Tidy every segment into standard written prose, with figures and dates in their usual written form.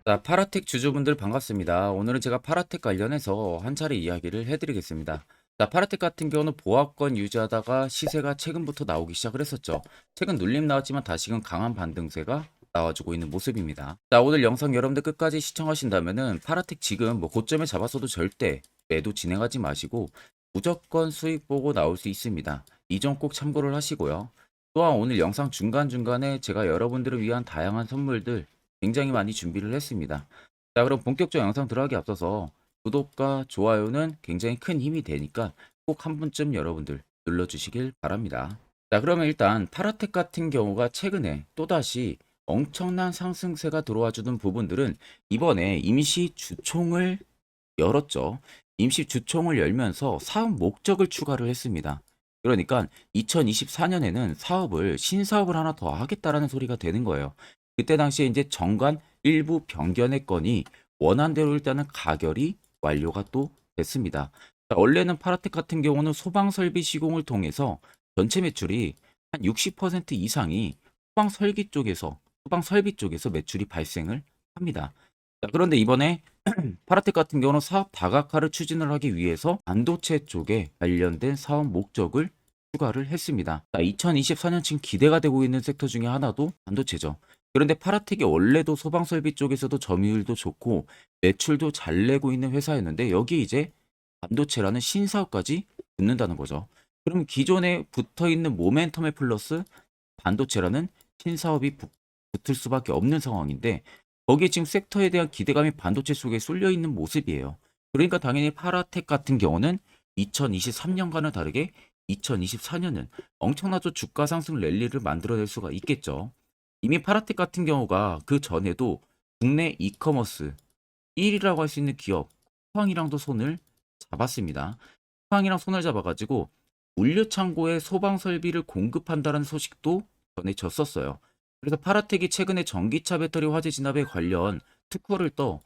자, 파라텍 주주분들 반갑습니다. 오늘은 제가 파라텍 관련해서 한 차례 이야기를 해드리겠습니다. 자, 파라텍 같은 경우는 보합권 유지하다가 시세가 최근부터 나오기 시작을 했었죠. 최근 눌림 나왔지만 다시금 강한 반등세가 나와주고 있는 모습입니다. 자, 오늘 영상 여러분들 끝까지 시청하신다면은 파라텍 지금 뭐 고점에 잡았어도 절대 매도 진행하지 마시고 무조건 수익 보고 나올 수 있습니다. 이 점 꼭 참고를 하시고요. 또한 오늘 영상 중간중간에 제가 여러분들을 위한 다양한 선물들 굉장히 많이 준비를 했습니다. 자, 그럼 본격적 영상 들어가기 앞서서 구독과 좋아요는 굉장히 큰 힘이 되니까 꼭 한 번쯤 여러분들 눌러주시길 바랍니다. 자, 그러면 일단 파라텍 같은 경우가 최근에 또다시 엄청난 상승세가 들어와 주는 부분들은 이번에 임시 주총을 열었죠. 임시 주총을 열면서 사업 목적을 추가를 했습니다. 그러니까 2024년에는 사업을 신사업을 하나 더 하겠다라는 소리가 되는 거예요. 그때 당시에 이제 정관 일부 변경의 건이 원안대로 일단은 가결이 완료가 또 됐습니다. 자, 원래는 파라텍 같은 경우는 소방 설비 시공을 통해서 전체 매출이 한 60% 이상이 소방 설비 쪽에서 매출이 발생을 합니다. 자, 그런데 이번에 파라텍 같은 경우는 사업 다각화를 추진을 하기 위해서 반도체 쪽에 관련된 사업 목적을 추가를 했습니다. 자, 2024년 지금 기대가 되고 있는 섹터 중에 하나도 반도체죠. 그런데 파라텍이 원래도 소방 설비 쪽에서도 점유율도 좋고 매출도 잘 내고 있는 회사였는데 여기 이제 반도체라는 신사업까지 붙는다는 거죠. 그럼 기존에 붙어 있는 모멘텀에 플러스 반도체라는 신사업이 붙을 수밖에 없는 상황인데 거기에 지금 섹터에 대한 기대감이 반도체 속에 쏠려 있는 모습이에요. 그러니까 당연히 파라텍 같은 경우는 2023년과는 다르게 2024년은 엄청나죠. 주가 상승 랠리를 만들어낼 수가 있겠죠. 이미 파라텍 같은 경우가 그 전에도 국내 이커머스 1위라고 할 수 있는 기업 쿠팡이랑도 손을 잡았습니다. 쿠팡이랑 손을 잡아가지고 물류창고에 소방 설비를 공급한다는 소식도 전해졌었어요. 그래서 파라텍이 최근에 전기차 배터리 화재 진압에 관련 특허를 떠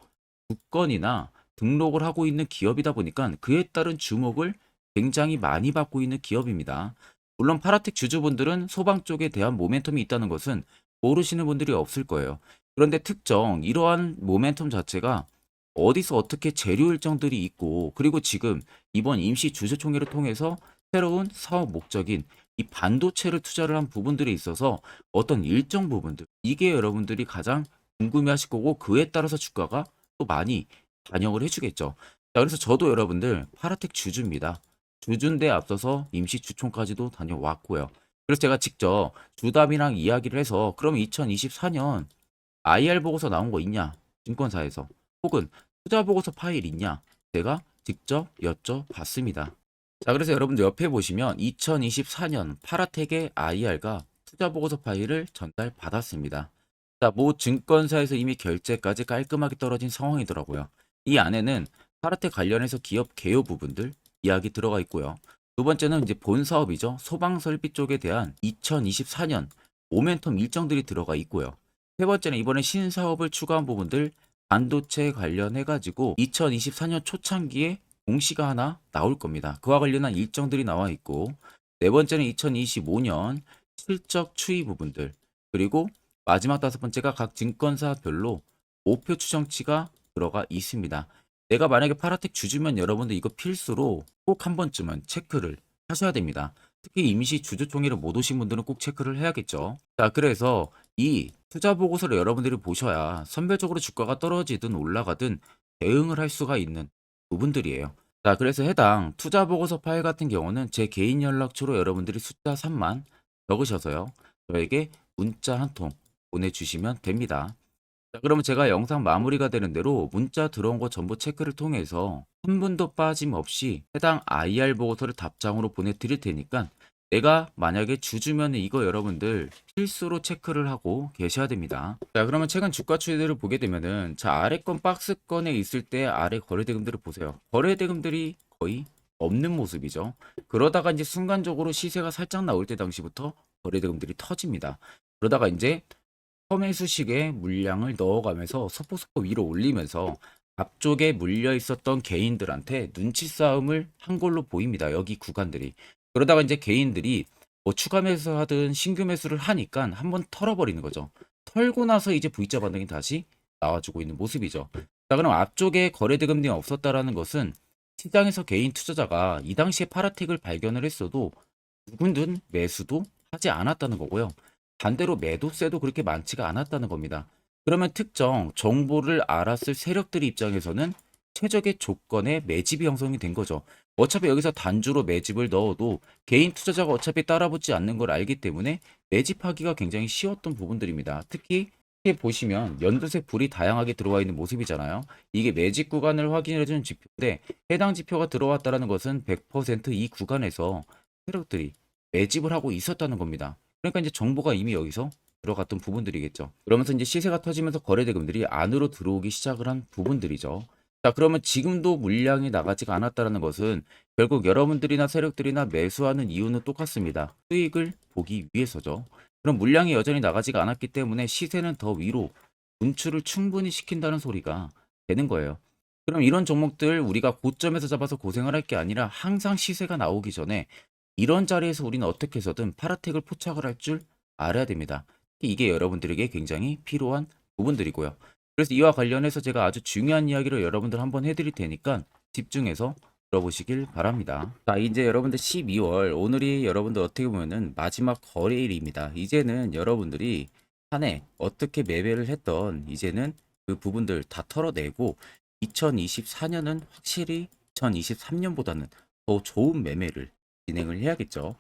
국건이나 등록을 하고 있는 기업이다 보니까 그에 따른 주목을 굉장히 많이 받고 있는 기업입니다. 물론 파라텍 주주분들은 소방 쪽에 대한 모멘텀이 있다는 것은 모르시는 분들이 없을 거예요. 그런데 특정 이러한 모멘텀 자체가 어디서 어떻게 재료 일정들이 있고 그리고 지금 이번 임시 주주총회를 통해서 새로운 사업 목적인 이 반도체를 투자를 한 부분들에 있어서 어떤 일정 부분들 이게 여러분들이 가장 궁금해하실 거고 그에 따라서 주가가 또 많이 반영을 해주겠죠. 자, 그래서 저도 여러분들 파라텍 주주입니다. 주주인데 앞서서 임시 주총까지도 다녀왔고요. 그래서 제가 직접 주담이랑 이야기를 해서 그럼 2024년 IR 보고서 나온 거 있냐? 증권사에서 혹은 투자 보고서 파일 있냐? 제가 직접 여쭤봤습니다. 자, 그래서 여러분들 옆에 보시면 2024년 파라텍의 IR과 투자 보고서 파일을 전달받았습니다. 자, 모 증권사에서 이미 결제까지 깔끔하게 떨어진 상황이더라고요. 이 안에는 파라텍 관련해서 기업 개요 부분들 이야기 들어가 있고요. 두 번째는 이제 본 사업이죠. 소방 설비 쪽에 대한 2024년 모멘텀 일정들이 들어가 있고요. 세 번째는 이번에 신사업을 추가한 부분들 반도체 관련해 가지고 2024년 초창기에 공시가 하나 나올 겁니다. 그와 관련한 일정들이 나와 있고 네 번째는 2025년 실적 추이 부분들 그리고 마지막 다섯 번째가 각 증권사별로 목표 추정치가 들어가 있습니다. 내가 만약에 파라텍 주주면 여러분들 이거 필수로 꼭 한 번쯤은 체크를 하셔야 됩니다. 특히 임시 주주총회를 못 오신 분들은 꼭 체크를 해야겠죠. 자, 그래서 이 투자 보고서를 여러분들이 보셔야 선별적으로 주가가 떨어지든 올라가든 대응을 할 수가 있는 부분들이에요. 자, 그래서 해당 투자 보고서 파일 같은 경우는 제 개인 연락처로 여러분들이 숫자 3만 적으셔서요. 저에게 문자 한 통 보내주시면 됩니다. 자, 그러면 제가 영상 마무리가 되는 대로 문자 들어온 거 전부 체크를 통해서 한 분도 빠짐없이 해당 IR 보고서를 답장으로 보내드릴 테니까 내가 만약에 주주면 이거 여러분들 필수로 체크를 하고 계셔야 됩니다. 자, 그러면 최근 주가 추이들을 보게 되면은 자, 아래 건 박스권에 있을 때 아래 거래대금들을 보세요. 거래대금들이 거의 없는 모습이죠. 그러다가 이제 순간적으로 시세가 살짝 나올 때 당시부터 거래대금들이 터집니다. 그러다가 이제 펌매수식에 물량을 넣어가면서 소폭소폭 위로 올리면서 앞쪽에 물려 있었던 개인들한테 눈치 싸움을 한 걸로 보입니다. 여기 구간들이. 그러다가 이제 개인들이 뭐 추가 매수하든 신규 매수를 하니까 한번 털어버리는 거죠. 털고 나서 이제 V자 반등이 다시 나와주고 있는 모습이죠. 자, 그럼 앞쪽에 거래대금 등이 없었다라는 것은 시장에서 개인 투자자가 이 당시에 파라텍을 발견을 했어도 누군든 매수도 하지 않았다는 거고요. 반대로 매도세도 그렇게 많지가 않았다는 겁니다. 그러면 특정 정보를 알았을 세력들 입장에서는 최적의 조건의 매집이 형성이 된 거죠. 어차피 여기서 단주로 매집을 넣어도 개인 투자자가 어차피 따라붙지 않는 걸 알기 때문에 매집하기가 굉장히 쉬웠던 부분들입니다. 특히 이렇게 보시면 연두색 불이 다양하게 들어와 있는 모습이잖아요. 이게 매집 구간을 확인해주는 지표인데 해당 지표가 들어왔다는 것은 100%이 구간에서 세력들이 매집을 하고 있었다는 겁니다. 그러니까 이제 정보가 이미 여기서 들어갔던 부분들이겠죠. 그러면서 이제 시세가 터지면서 거래대금들이 안으로 들어오기 시작을 한 부분들이죠. 자, 그러면 지금도 물량이 나가지가 않았다는 것은 결국 여러분들이나 세력들이나 매수하는 이유는 똑같습니다. 수익을 보기 위해서죠. 그럼 물량이 여전히 나가지가 않았기 때문에 시세는 더 위로 분출을 충분히 시킨다는 소리가 되는 거예요. 그럼 이런 종목들 우리가 고점에서 잡아서 고생을 할 게 아니라 항상 시세가 나오기 전에 이런 자리에서 우리는 어떻게 해서든 파라텍을 포착을 할 줄 알아야 됩니다. 이게 여러분들에게 굉장히 필요한 부분들이고요. 그래서 이와 관련해서 제가 아주 중요한 이야기를 여러분들 한번 해드릴 테니까 집중해서 들어보시길 바랍니다. 자, 이제 여러분들 12월 오늘이 여러분들 어떻게 보면은 마지막 거래일입니다. 이제는 여러분들이 한 해 어떻게 매매를 했던 이제는 그 부분들 다 털어내고 2024년은 확실히 2023년보다는 더 좋은 매매를 진행을 해야겠죠.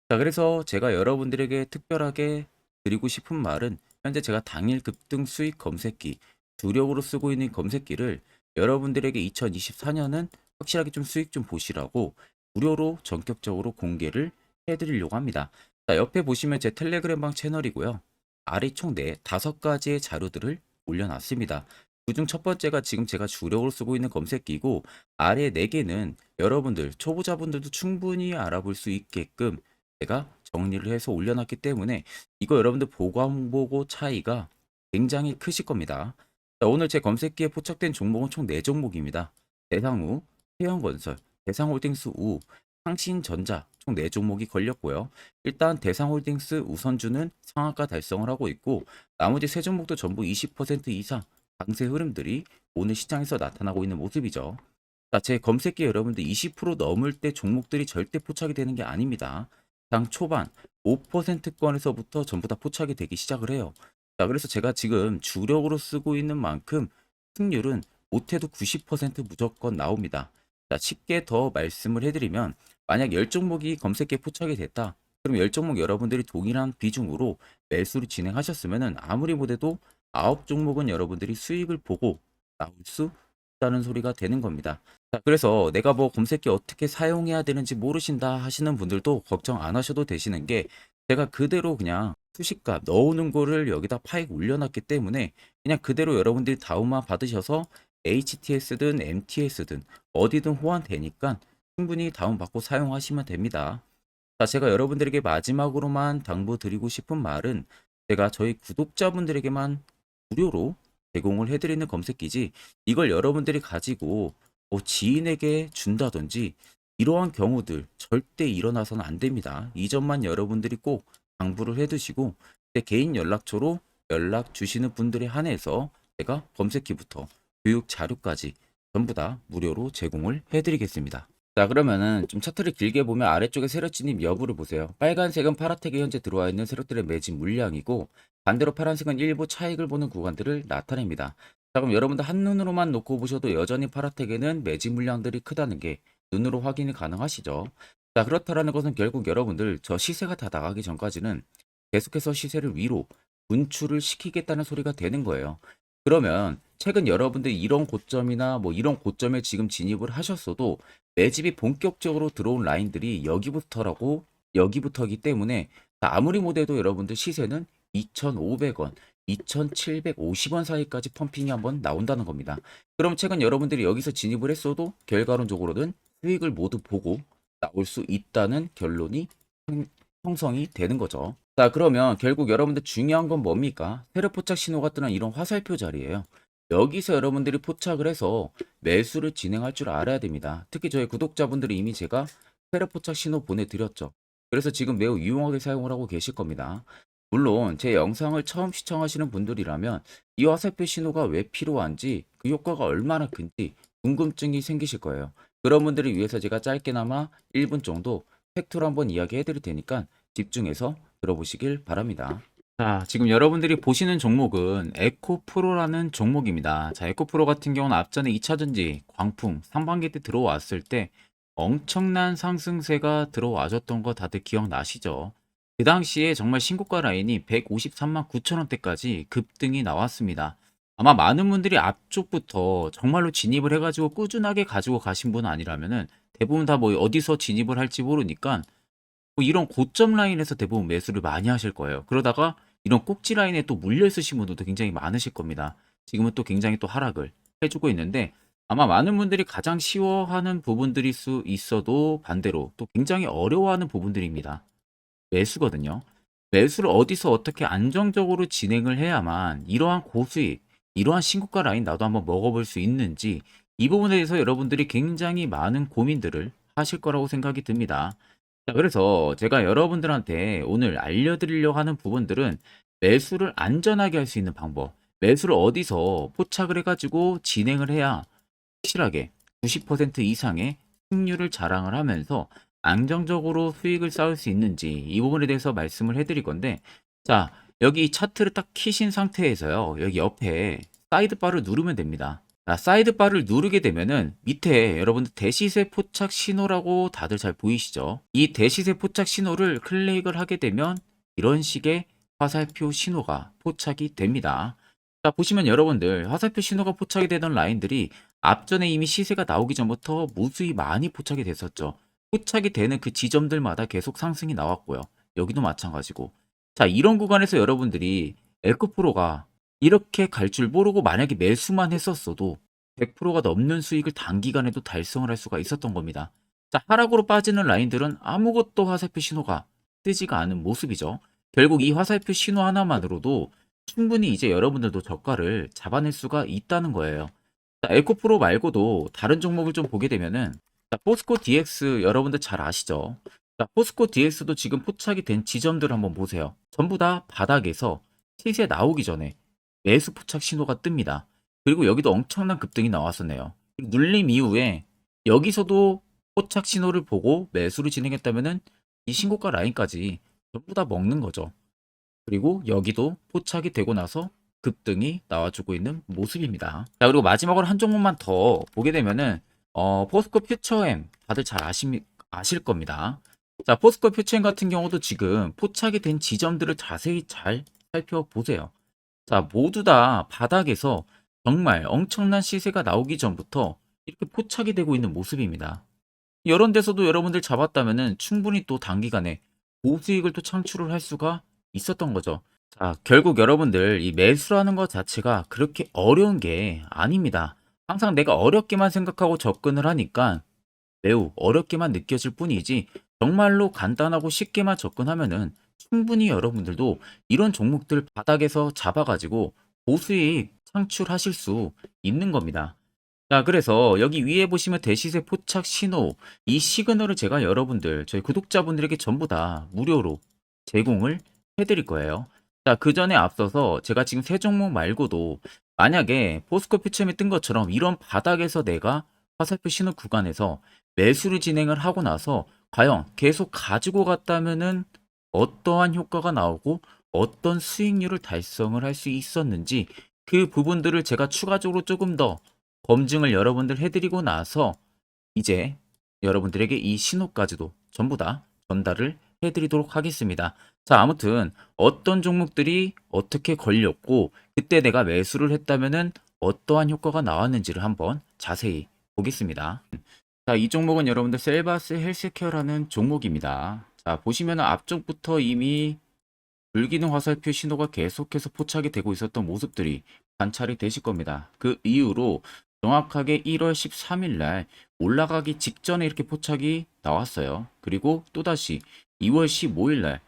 자, 그래서 제가 여러분들에게 특별하게 드리고 싶은 말은 현재 제가 당일 급등 수익 검색기 주력으로 쓰고 있는 검색기를 여러분들에게 2024년은 확실하게 좀 수익 좀 보시라고 무료로 전격적으로 공개를 해드리려고 합니다. 자, 옆에 보시면 제 텔레그램방 채널이고요. 아래 총 5가지의 자료들을 올려놨습니다. 그중 첫 번째가 지금 제가 주력으로 쓰고 있는 검색기고 아래 4개는 여러분들 초보자분들도 충분히 알아볼 수 있게끔 제가 정리를 해서 올려놨기 때문에 이거 여러분들 보고 안 보고 차이가 굉장히 크실 겁니다. 자, 오늘 제 검색기에 포착된 종목은 총 4종목입니다. 대상우, 태영건설, 대상홀딩스 우, 상신전자 총 4종목이 걸렸고요. 일단 대상홀딩스 우선주는 상한가 달성을 하고 있고 나머지 3종목도 전부 20% 이상 강세 흐름들이 오늘 시장에서 나타나고 있는 모습이죠. 자, 제 검색기에 여러분들 20% 넘을 때 종목들이 절대 포착이 되는 게 아닙니다. 장 초반 5%권에서부터 전부 다 포착이 되기 시작을 해요. 자, 그래서 제가 지금 주력으로 쓰고 있는 만큼 승률은 못해도 90% 무조건 나옵니다. 자, 쉽게 더 말씀을 해드리면 만약 10종목이 검색기에 포착이 됐다. 그럼 10종목 여러분들이 동일한 비중으로 매수를 진행하셨으면 아무리 못해도 9종목은 여러분들이 수익을 보고 나올 수 있다는 소리가 되는 겁니다. 자, 그래서 내가 뭐 검색기 어떻게 사용해야 되는지 모르신다 하시는 분들도 걱정 안 하셔도 되시는 게 제가 그대로 그냥 수식값 넣어오는 거를 여기다 파익 올려놨기 때문에 그냥 그대로 여러분들이 다운만 받으셔서 HTS든 MTS든 어디든 호환되니까 충분히 다운받고 사용하시면 됩니다. 자, 제가 여러분들에게 마지막으로만 당부드리고 싶은 말은 제가 저희 구독자분들에게만 무료로 제공을 해드리는 검색기지 이걸 여러분들이 가지고 뭐 지인에게 준다든지 이러한 경우들 절대 일어나서는 안 됩니다. 이 점만 여러분들이 꼭 당부를 해두시고 제 개인 연락처로 연락 주시는 분들에 한해서 제가 검색기부터 교육 자료까지 전부 다 무료로 제공을 해드리겠습니다. 자, 그러면은 좀 차트를 길게 보면 아래쪽에 세력 진입 여부를 보세요. 빨간색은 파라텍에 현재 들어와 있는 세력들의 매집 물량이고 반대로 파란색은 일부 차익을 보는 구간들을 나타냅니다. 자, 그럼 여러분들 한눈으로만 놓고 보셔도 여전히 파라텍에는 매집 물량들이 크다는 게 눈으로 확인이 가능하시죠. 자, 그렇다라는 것은 결국 여러분들 저 시세가 다 나가기 전까지는 계속해서 시세를 위로 분출을 시키겠다는 소리가 되는 거예요. 그러면 최근 여러분들 이런 고점이나 뭐 이런 고점에 지금 진입을 하셨어도 매집이 본격적으로 들어온 라인들이 여기부터이기 때문에 아무리 못해도 여러분들 시세는 2,500원, 2,750원 사이까지 펌핑이 한번 나온다는 겁니다. 그럼 최근 여러분들이 여기서 진입을 했어도 결과론적으로는 수익을 모두 보고 나올 수 있다는 결론이 형성이 되는 거죠. 자, 그러면 결국 여러분들 중요한 건 뭡니까? 세력 포착 신호가 뜨는 이런 화살표 자리예요. 여기서 여러분들이 포착을 해서 매수를 진행할 줄 알아야 됩니다. 특히 저희 구독자분들이 이미 제가 세력 포착 신호 보내드렸죠. 그래서 지금 매우 유용하게 사용을 하고 계실 겁니다. 물론 제 영상을 처음 시청하시는 분들이라면 이 화살표 신호가 왜 필요한지, 그 효과가 얼마나 큰지 궁금증이 생기실 거예요. 그런 분들을 위해서 제가 짧게나마 1분 정도 팩트로 한번 이야기해 드릴 테니까 집중해서 들어보시길 바랍니다. 자, 지금 여러분들이 보시는 종목은 에코프로라는 종목입니다. 자, 에코프로 같은 경우는 앞전에 2차전지, 광풍, 상반기 때 들어왔을 때 엄청난 상승세가 들어와줬던 거 다들 기억나시죠? 그 당시에 정말 신고가 라인이 153만 9천 원대까지 급등이 나왔습니다. 아마 많은 분들이 앞쪽부터 정말로 진입을 해가지고 꾸준하게 가지고 가신 분 아니라면은 대부분 다 뭐 어디서 진입을 할지 모르니까 뭐 이런 고점 라인에서 대부분 매수를 많이 하실 거예요. 그러다가 이런 꼭지 라인에 또 물려 있으신 분들도 굉장히 많으실 겁니다. 지금은 또 굉장히 또 하락을 해주고 있는데, 아마 많은 분들이 가장 쉬워하는 부분들일 수 있어도 반대로 또 굉장히 어려워하는 부분들입니다. 매수거든요. 매수를 어디서 어떻게 안정적으로 진행을 해야만 이러한 고수익, 이러한 신고가 라인 나도 한번 먹어볼 수 있는지, 이 부분에 대해서 여러분들이 굉장히 많은 고민들을 하실 거라고 생각이 듭니다. 자, 그래서 제가 여러분들한테 오늘 알려드리려고 하는 부분들은 매수를 안전하게 할 수 있는 방법, 매수를 어디서 포착을 해가지고 진행을 해야 확실하게 90% 이상의 승률을 자랑을 하면서 안정적으로 수익을 쌓을 수 있는지, 이 부분에 대해서 말씀을 해드릴 건데, 자, 여기 차트를 딱 키신 상태에서요, 여기 옆에 사이드바를 누르면 됩니다. 자, 사이드바를 누르게 되면은 밑에 여러분들 대시세 포착 신호라고 다들 잘 보이시죠? 이 대시세 포착 신호를 클릭을 하게 되면 이런 식의 화살표 신호가 포착이 됩니다. 자, 보시면 여러분들 화살표 신호가 포착이 되던 라인들이 앞전에 이미 시세가 나오기 전부터 무수히 많이 포착이 됐었죠. 포착이 되는 그 지점들마다 계속 상승이 나왔고요. 여기도 마찬가지고. 자, 이런 구간에서 여러분들이 에코프로가 이렇게 갈 줄 모르고 만약에 매수만 했었어도 100%가 넘는 수익을 단기간에도 달성을 할 수가 있었던 겁니다. 자, 하락으로 빠지는 라인들은 아무것도 화살표 신호가 뜨지가 않은 모습이죠. 결국 이 화살표 신호 하나만으로도 충분히 이제 여러분들도 저가를 잡아낼 수가 있다는 거예요. 자, 에코프로 말고도 다른 종목을 좀 보게 되면은, 자, 포스코 DX 여러분들 잘 아시죠? 자, 포스코 DX도 지금 포착이 된 지점들을 한번 보세요. 전부 다 바닥에서 시세 나오기 전에 매수 포착 신호가 뜹니다. 그리고 여기도 엄청난 급등이 나왔었네요. 눌림 이후에 여기서도 포착 신호를 보고 매수를 진행했다면은 이 신고가 라인까지 전부 다 먹는 거죠. 그리고 여기도 포착이 되고 나서 급등이 나와주고 있는 모습입니다. 자, 그리고 마지막으로 한 종목만 더 보게 되면은 포스코 퓨처엠 다들 잘 아실 겁니다. 자, 포스코 퓨처엠 같은 경우도 지금 포착이 된 지점들을 자세히 잘 살펴보세요. 자, 모두 다 바닥에서 정말 엄청난 시세가 나오기 전부터 이렇게 포착이 되고 있는 모습입니다. 이런 데서도 여러분들 잡았다면은 충분히 또 단기간에 고수익을 또 창출을 할 수가 있었던 거죠. 자, 결국 여러분들 이 매수라는 것 자체가 그렇게 어려운 게 아닙니다. 항상 내가 어렵게만 생각하고 접근을 하니까 매우 어렵게만 느껴질 뿐이지, 정말로 간단하고 쉽게만 접근하면은 충분히 여러분들도 이런 종목들 바닥에서 잡아가지고 고수익 창출하실 수 있는 겁니다. 자, 그래서 여기 위에 보시면 대시세 포착 신호, 이 시그널을 제가 여러분들, 저희 구독자분들에게 전부 다 무료로 제공을 해드릴 거예요. 자, 그 전에 앞서서 제가 지금 세 종목 말고도 만약에 포스코 퓨처엠이 뜬 것처럼 이런 바닥에서 내가 화살표 신호 구간에서 매수를 진행을 하고 나서 과연 계속 가지고 갔다면은 어떠한 효과가 나오고 어떤 수익률을 달성을 할 수 있었는지, 그 부분들을 제가 추가적으로 조금 더 검증을 여러분들 해드리고 나서 이제 여러분들에게 이 신호까지도 전부 다 전달을 해드리도록 하겠습니다. 자, 아무튼 어떤 종목들이 어떻게 걸렸고 그때 내가 매수를 했다면은 어떠한 효과가 나왔는지를 한번 자세히 보겠습니다. 자, 이 종목은 여러분들 셀바스 헬스케어라는 종목입니다. 자, 보시면 앞쪽부터 이미 불기능 화살표 신호가 계속해서 포착이 되고 있었던 모습들이 관찰이 되실 겁니다. 그 이후로 정확하게 1월 13일 날 올라가기 직전에 이렇게 포착이 나왔어요. 그리고 또다시 2월 15일 날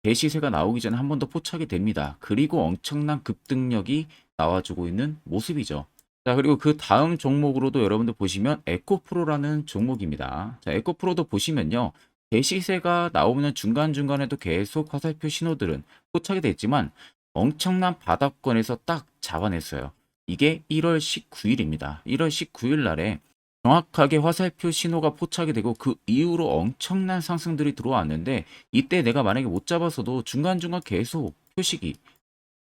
대시세가 나오기 전에 한 번 더 포착이 됩니다. 그리고 엄청난 급등력이 나와주고 있는 모습이죠. 자, 그리고 그 다음 종목으로도 여러분들 보시면 에코프로라는 종목입니다. 자, 에코프로도 보시면요, 대시세가 나오는 중간중간에도 계속 화살표 신호들은 포착이 됐지만 엄청난 바닥권에서 딱 잡아냈어요. 이게 1월 19일입니다. 1월 19일 날에 정확하게 화살표 신호가 포착이 되고 그 이후로 엄청난 상승들이 들어왔는데 이때 내가 만약에 못 잡았어도 중간중간 계속 표식이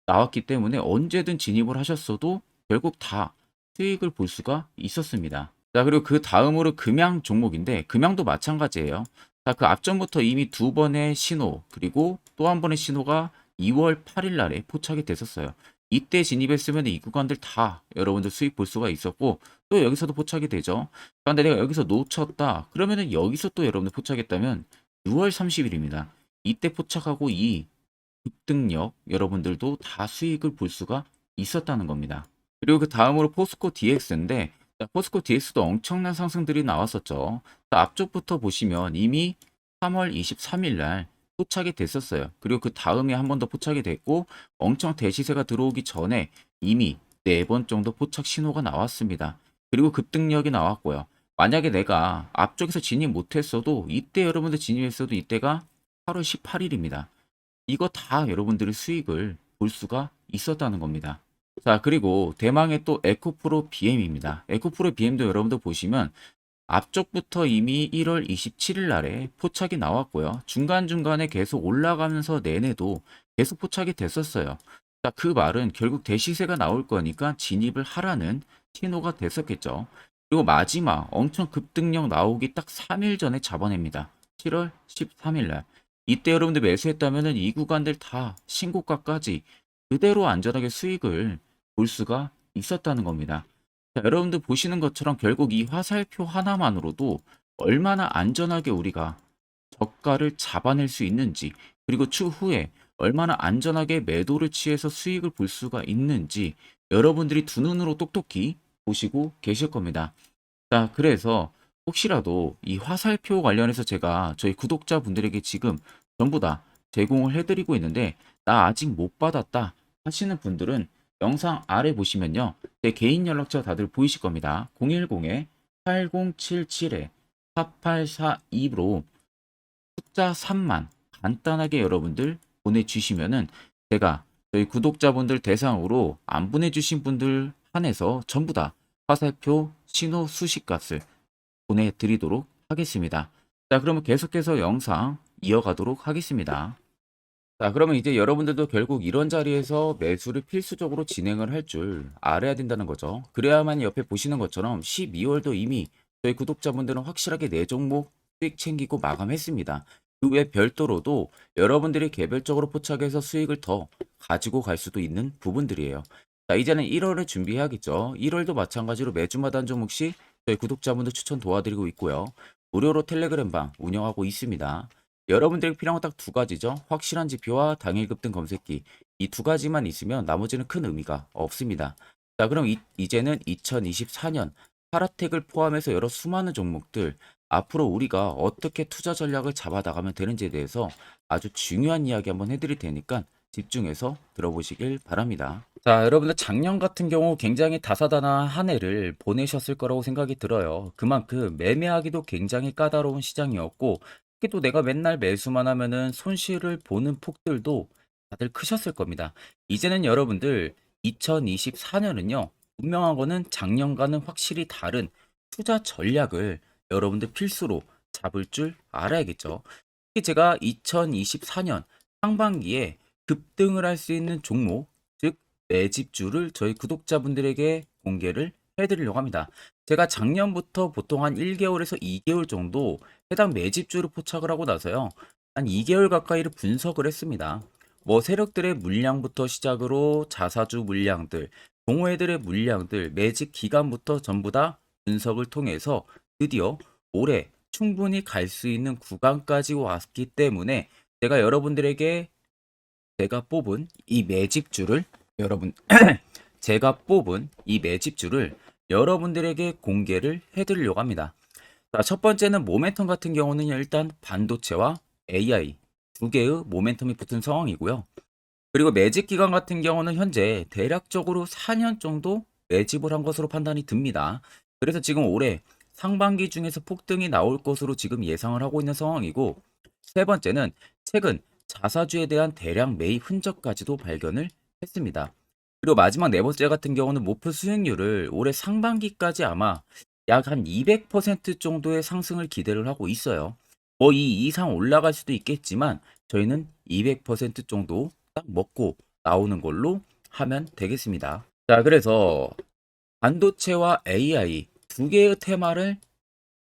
나왔기 때문에 언제든 진입을 하셨어도 결국 다 수익을 볼 수가 있었습니다. 자, 그리고 그 다음으로 금양 종목인데 금양도 마찬가지예요. 자, 그 앞전부터 이미 두 번의 신호 그리고 또 한 번의 신호가 2월 8일 날에 포착이 됐었어요. 이때 진입했으면 이 구간들 다 여러분들 수익 볼 수가 있었고 또 여기서도 포착이 되죠. 그런데 내가 여기서 놓쳤다. 그러면은 여기서 또 여러분들 포착했다면 6월 30일입니다. 이때 포착하고 이 급등력 여러분들도 다 수익을 볼 수가 있었다는 겁니다. 그리고 그 다음으로 포스코 DX인데 포스코 DX도 엄청난 상승들이 나왔었죠. 앞쪽부터 보시면 이미 3월 23일 날 포착이 됐었어요. 그리고 그 다음에 한 번 더 포착이 됐고 엄청 대시세가 들어오기 전에 이미 4번 정도 포착 신호가 나왔습니다. 그리고 급등력이 나왔고요. 만약에 내가 앞쪽에서 진입 못했어도 이때 여러분들 진입했어도 이때가 8월 18일입니다. 이거 다 여러분들의 수익을 볼 수가 있었다는 겁니다. 자, 그리고 대망의 또 에코프로 BM입니다. 에코프로 BM도 여러분들 보시면 앞쪽부터 이미 1월 27일 날에 포착이 나왔고요. 중간중간에 계속 올라가면서 내내도 계속 포착이 됐었어요. 자, 그 말은 결국 대시세가 나올 거니까 진입을 하라는 신호가 됐었겠죠. 그리고 마지막 엄청 급등력 나오기 딱 3일 전에 잡아냅니다. 7월 13일 날. 이때 여러분들 매수했다면 이 구간들 다 신고가까지 그대로 안전하게 수익을 볼 수가 있었다는 겁니다. 자, 여러분들 보시는 것처럼 결국 이 화살표 하나만으로도 얼마나 안전하게 우리가 저가를 잡아낼 수 있는지 그리고 추후에 얼마나 안전하게 매도를 취해서 수익을 볼 수가 있는지 여러분들이 두 눈으로 똑똑히 보시고 계실 겁니다. 자, 그래서 혹시라도 이 화살표 관련해서 제가 저희 구독자분들에게 지금 전부 다 제공을 해드리고 있는데 나 아직 못 받았다 하시는 분들은 영상 아래 보시면요. 제 개인 연락처 다들 보이실 겁니다. 010-8077-4842로 숫자 3만 간단하게 여러분들 보내주시면은 제가 저희 구독자분들 대상으로 안 보내주신 분들 한해서 전부 다 화살표 신호 수식값을 보내드리도록 하겠습니다. 자, 그러면 계속해서 영상 이어가도록 하겠습니다. 자, 그러면 이제 여러분들도 결국 이런 자리에서 매수를 필수적으로 진행을 할 줄 알아야 된다는 거죠. 그래야만 옆에 보시는 것처럼 12월도 이미 저희 구독자분들은 확실하게 4종목 수익 챙기고 마감했습니다. 그 외 별도로도 여러분들이 개별적으로 포착해서 수익을 더 가지고 갈 수도 있는 부분들이에요. 자, 이제는 1월을 준비해야겠죠. 1월도 마찬가지로 매주마다 한 종목씩 저희 구독자분들 추천 도와드리고 있고요. 무료로 텔레그램방 운영하고 있습니다. 여러분들이 필요한 건 딱 두 가지죠. 확실한 지표와 당일 급등 검색기. 이 두 가지만 있으면 나머지는 큰 의미가 없습니다. 자, 그럼 이제는 2024년 파라텍을 포함해서 여러 수많은 종목들 앞으로 우리가 어떻게 투자 전략을 잡아 나가면 되는지에 대해서 아주 중요한 이야기 한번 해드릴 테니까 집중해서 들어보시길 바랍니다. 자, 여러분들 작년 같은 경우 굉장히 다사다난한 한 해를 보내셨을 거라고 생각이 들어요. 그만큼 매매하기도 굉장히 까다로운 시장이었고 특히 또 내가 맨날 매수만 하면은 손실을 보는 폭들도 다들 크셨을 겁니다. 이제는 여러분들 2024년은요, 분명한 거는 작년과는 확실히 다른 투자 전략을 여러분들 필수로 잡을 줄 알아야겠죠. 특히 제가 2024년 상반기에 급등을 할 수 있는 종목, 즉 매집주를 저희 구독자분들에게 공개를 해드리려고 합니다. 제가 작년부터 보통 한 1개월에서 2개월 정도 해당 매집주를 포착을 하고 나서요. 한 2개월 가까이를 분석을 했습니다. 뭐 세력들의 물량부터 시작으로 자사주 물량들, 동호회들의 물량들, 매집 기간부터 전부 다 분석을 통해서 드디어 올해 충분히 갈 수 있는 구간까지 왔기 때문에 제가 여러분들에게 제가 뽑은 이 매집주를 여러분 제가 뽑은 이 매집주를 여러분들에게 공개를 해드리려고 합니다. 자, 첫 번째는 모멘텀 같은 경우는 일단 반도체와 AI 두 개의 모멘텀이 붙은 상황이고요. 그리고 매집 기간 같은 경우는 현재 대략적으로 4년 정도 매집을 한 것으로 판단이 듭니다. 그래서 지금 올해 상반기 중에서 폭등이 나올 것으로 지금 예상을 하고 있는 상황이고, 세 번째는 최근 자사주에 대한 대량 매입 흔적까지도 발견을 했습니다. 그리고 마지막 네 번째 같은 경우는 목표 수익률을 올해 상반기까지 아마 약 한 200% 정도의 상승을 기대를 하고 있어요. 뭐 이 이상 올라갈 수도 있겠지만 저희는 200% 정도 딱 먹고 나오는 걸로 하면 되겠습니다. 자, 그래서 반도체와 AI 두 개의 테마를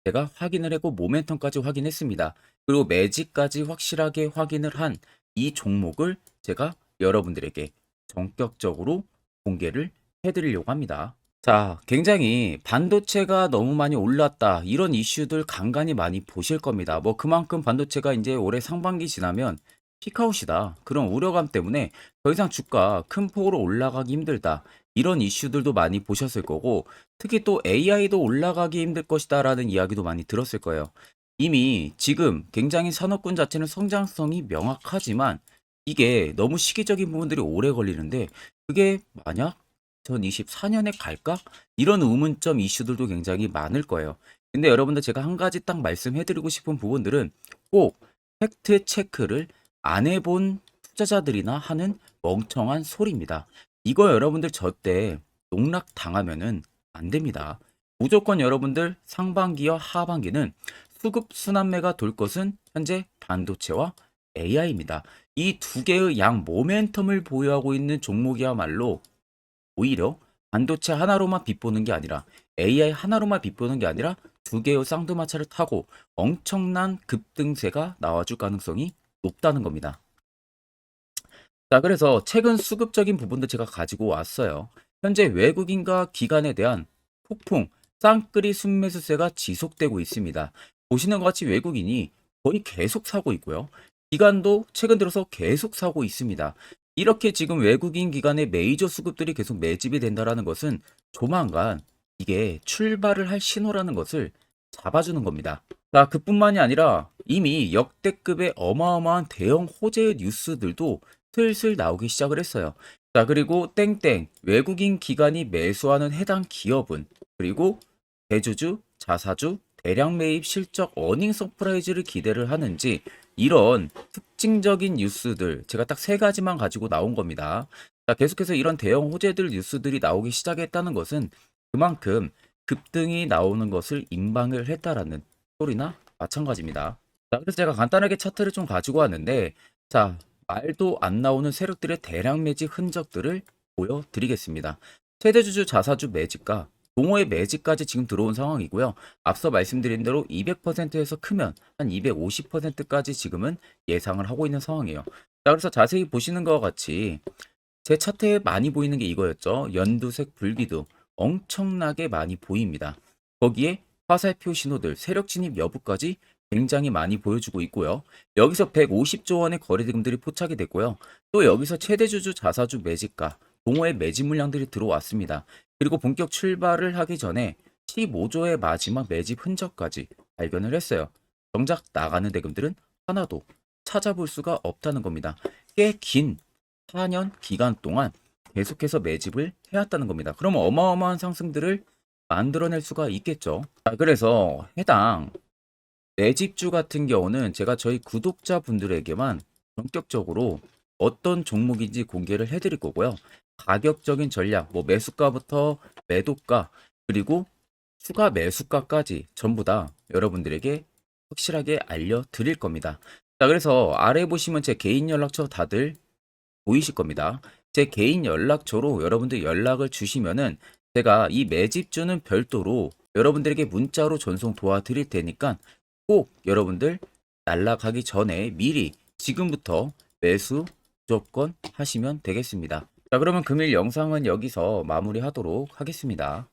제가 확인을 했고 모멘텀까지 확인했습니다. 그리고 매직까지 확실하게 확인을 한 이 종목을 제가 여러분들에게 전격적으로 공개를 해드리려고 합니다. 자, 굉장히 반도체가 너무 많이 올랐다, 이런 이슈들 간간히 많이 보실 겁니다. 뭐 그만큼 반도체가 이제 올해 상반기 지나면 피크아웃이다, 그런 우려감 때문에 더 이상 주가 큰 폭으로 올라가기 힘들다, 이런 이슈들도 많이 보셨을 거고, 특히 또 AI도 올라가기 힘들 것이다 라는 이야기도 많이 들었을 거예요. 이미 지금 굉장히 산업군 자체는 성장성이 명확하지만 이게 너무 시기적인 부분들이 오래 걸리는데, 그게 만약 2024년에 갈까? 이런 의문점 이슈들도 굉장히 많을 거예요. 근데 여러분들 제가 한 가지 딱 말씀해드리고 싶은 부분들은 꼭 팩트 체크를 안 해본 투자자들이나 하는 멍청한 소리입니다. 이거 여러분들 절대 농락 당하면은 안 됩니다. 무조건 여러분들 상반기와 하반기는 수급 순환매가 돌 것은 현재 반도체와 AI입니다. 이 두 개의 양 모멘텀을 보유하고 있는 종목이야말로 오히려 반도체 하나로만 빗보는 게 아니라 AI 하나로만 빗보는 게 아니라 두 개의 쌍두마차를 타고 엄청난 급등세가 나와줄 가능성이 높다는 겁니다. 자, 그래서 최근 수급적인 부분도 제가 가지고 왔어요. 현재 외국인과 기관에 대한 폭풍 쌍끌이 순매수세가 지속되고 있습니다. 보시는 것 같이 외국인이 거의 계속 사고 있고요. 기관도 최근 들어서 계속 사고 있습니다. 이렇게 지금 외국인 기관의 메이저 수급들이 계속 매집이 된다라는 것은 조만간 이게 출발을 할 신호라는 것을 잡아주는 겁니다. 자, 그뿐만이 아니라 이미 역대급의 어마어마한 대형 호재의 뉴스들도 슬슬 나오기 시작을 했어요. 자, 그리고 땡땡 외국인 기관이 매수하는 해당 기업은, 그리고 대주주, 자사주, 대량 매입 실적 어닝 서프라이즈를 기대를 하는지, 이런 특징적인 뉴스들 제가 딱 세 가지만 가지고 나온 겁니다. 자, 계속해서 이런 대형 호재들 뉴스들이 나오기 시작했다는 것은 그만큼 급등이 나오는 것을 임방을 했다라는 소리나 마찬가지입니다. 자, 그래서 제가 간단하게 차트를 좀 가지고 왔는데, 자, 말도 안 나오는 세력들의 대량 매집 흔적들을 보여드리겠습니다. 최대주주 자사주 매집과 동호회 매집까지 지금 들어온 상황이고요. 앞서 말씀드린 대로 200%에서 크면 한 250%까지 지금은 예상을 하고 있는 상황이에요. 자, 그래서 자세히 보시는 것과 같이 제 차트에 많이 보이는 게 이거였죠. 연두색 불기둥 엄청나게 많이 보입니다. 거기에 화살표 신호들, 세력 진입 여부까지 굉장히 많이 보여주고 있고요. 여기서 150조 원의 거래대금들이 포착이 됐고요. 또 여기서 최대주주 자사주 매집가, 동호회 매집 물량들이 들어왔습니다. 그리고 본격 출발을 하기 전에 15조의 마지막 매집 흔적까지 발견을 했어요. 정작 나가는 대금들은 하나도 찾아볼 수가 없다는 겁니다. 꽤 긴 4년 기간 동안 계속해서 매집을 해왔다는 겁니다. 그러면 어마어마한 상승들을 만들어낼 수가 있겠죠. 자, 그래서 해당 매집주 같은 경우는 제가 저희 구독자분들에게만 본격적으로 어떤 종목인지 공개를 해드릴 거고요. 가격적인 전략, 뭐 매수가부터 매도가, 그리고 추가 매수가까지 전부 다 여러분들에게 확실하게 알려드릴 겁니다. 자, 그래서 아래 보시면 제 개인 연락처 다들 보이실 겁니다. 제 개인 연락처로 여러분들 연락을 주시면은 제가 이 매집주는 별도로 여러분들에게 문자로 전송 도와드릴 테니까 꼭 여러분들 날라가기 전에 미리 지금부터 매수 무조건 하시면 되겠습니다. 자, 그러면 금일 영상은 여기서 마무리하도록 하겠습니다.